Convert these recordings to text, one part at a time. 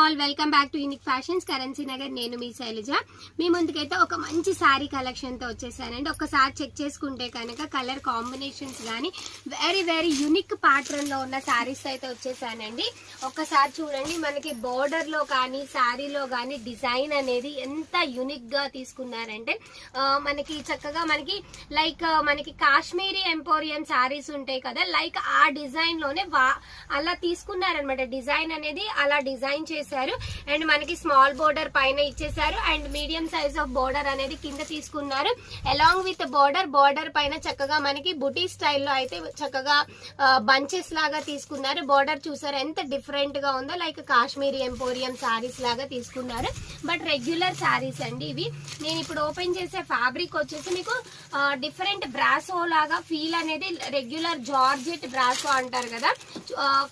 All welcome back to unique fashions currency Nagar. నేను మీ శైలజ. మీ ముందుకైతే ఒక మంచి సారీ కలెక్షన్ తో వచ్చేసానండి. ఒకసారి చెక్ చేసుకుంటే కనుక కలర్ కాంబినేషన్స్ కానీ వెరీ వెరీ యూనిక్ ప్యాటర్న్ లో ఉన్న సారీస్ అయితే వచ్చేసానండి. ఒక్కసారి చూడండి, మనకి బోర్డర్ లో కానీ సారీలో కానీ డిజైన్ అనేది ఎంత యూనిక్ గా తీసుకున్నారంటే మనకి చక్కగా మనకి మనకి కాశ్మీరీ ఎంపోరియం సారీస్ ఉంటాయి కదా, లైక్ ఆ డిజైన్ లోనే అలా తీసుకున్నారనమాట. డిజైన్ అనేది అలా డిజైన్ చేశారు అండ్ మనకి స్మాల్ బోర్డర్ పైన ఇచ్చేసారు and medium size of border అనేది కింద తీసుకున్నారు. అలాంగ్ విత్ బోర్డర్ పైన చక్కగా మనకి బుటీ స్టైల్లో అయితే చక్కగా బంచెస్ లాగా తీసుకున్నారు. బోర్డర్ చూసారు ఎంత డిఫరెంట్ గా ఉందో, లైక్ కాశ్మీరీ ఎంపోరియం సారీస్ లాగా తీసుకున్నారు. బట్ రెగ్యులర్ సారీస్ అండి ఇవి. నేను ఇప్పుడు ఓపెన్ చేసే ఫ్యాబ్రిక్ వచ్చేసి మీకు డిఫరెంట్ బ్రాసో లాగా ఫీల్ అనేది, రెగ్యులర్ జార్జెట్ బ్రాసో అంటారు కదా,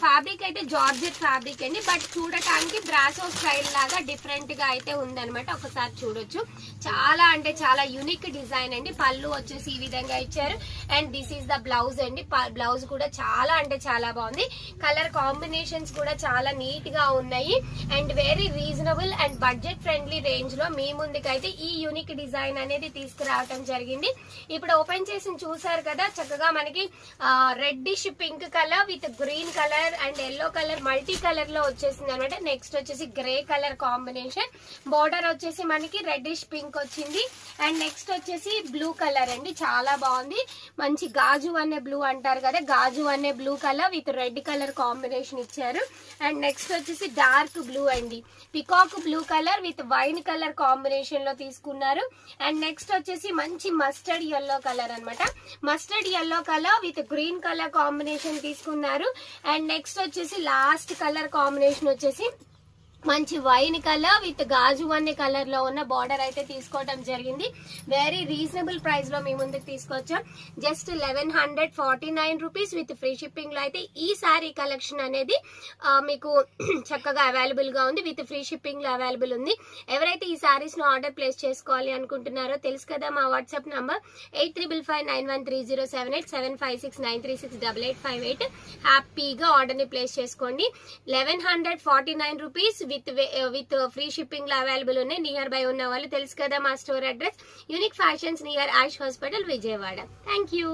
ఫ్యాబ్రిక్ అయితే జార్జెట్ ఫ్యాబ్రిక్ అండి. బట్ చూడటానికి బ్రాసో స్టైల్ లాగా డిఫరెంట్ గా అయితే ఉందన్నమాట. ఒకసారి చూడొచ్చు, చాలా అంటే చాలా యూనిక్ డిజైన్ అండి. పళ్ళు వచ్చేసి ఈ విధంగా ఇచ్చారు and this is the blouse అండి. బ్లౌజ్ కూడా చాలా అంటే చాలా బాగుంది. కలర్ కాంబినేషన్స్ కూడా చాలా నీట్ గా ఉన్నాయి and very reasonable and budget friendly range లో మీ ముందుకైతే ఈ యూనిక్ డిజైన్ అనేది తీసుకురావటం జరిగింది. ఇప్పుడు ఓపెన్ చేసి చూసారు కదా, చక్కగా మనకి reddish pink colour with green colour and yellow colour multi colour లో వచ్చేసింది అనమాట. నెక్స్ట్ వచ్చేసి గ్రే కలర్ కాంబినేషన్, బోర్డర్ వచ్చేసి మనకి రెడ్డిష్ పింక్ వచ్చింది అండ్ నెక్స్ట్ వచ్చేసి బ్లూ కలర్ అండి. చాలా బాగుంది, మంచి గాజు అనే బ్లూ అంటారు కదా, గాజు అనే blue colour with red colour combination ఇచ్చారు. అండ్ నెక్స్ట్ వచ్చేసి డార్క్ బ్లూ అండి, peacock blue colour with wine colour combination లో తీసుకున్నారు. అండ్ నెక్స్ట్ వచ్చేసి మంచి మస్టర్డ్ ఎల్లో కలర్ అనమాట, mustard yellow colour with green colour combination తీసుకున్నారు. అండ్ నెక్స్ట్ వచ్చేసి లాస్ట్ కలర్ కాంబినేషన్ వచ్చేసి మంచి వైన్ కలర్ విత్ గాజు అనే కలర్ లో ఉన్న బార్డర్ అయితే తీసుకోవడం జరిగింది. వెరీ రీజనబుల్ ప్రైస్ లో మీ ముందుకు తీసుకొచ్చాం. Just 1149 rupees with free shipping లో అయితే ఈ సారీ కలెక్షన్ అనేది మీకు చక్కగా అవైలబుల్ గా ఉంది. విత్ ఫ్రీ షిప్పింగ్ లో అవైలబుల్ ఉంది. ఎవరైతే ఈ సారీస్ ను ఆర్డర్ ప్లేస్ చేసుకోవాలి అనుకుంటున్నారో తెలుసు కదా, మా వాట్సాప్ నంబర్ 8355913078 7569368858. హ్యాపీగా ఆర్డర్ ని ప్లేస్ చేసుకోండి. 1149 రూపీస్ విత్ ఫ్రీ షిప్పింగ్ లో అవైలబుల్ ఉన్నాయి. నియర్ బై ఉన్న వాళ్ళు తెలుసు కదా, మా store address unique fashions near Ayush hospital, Vijayawada. Thank you.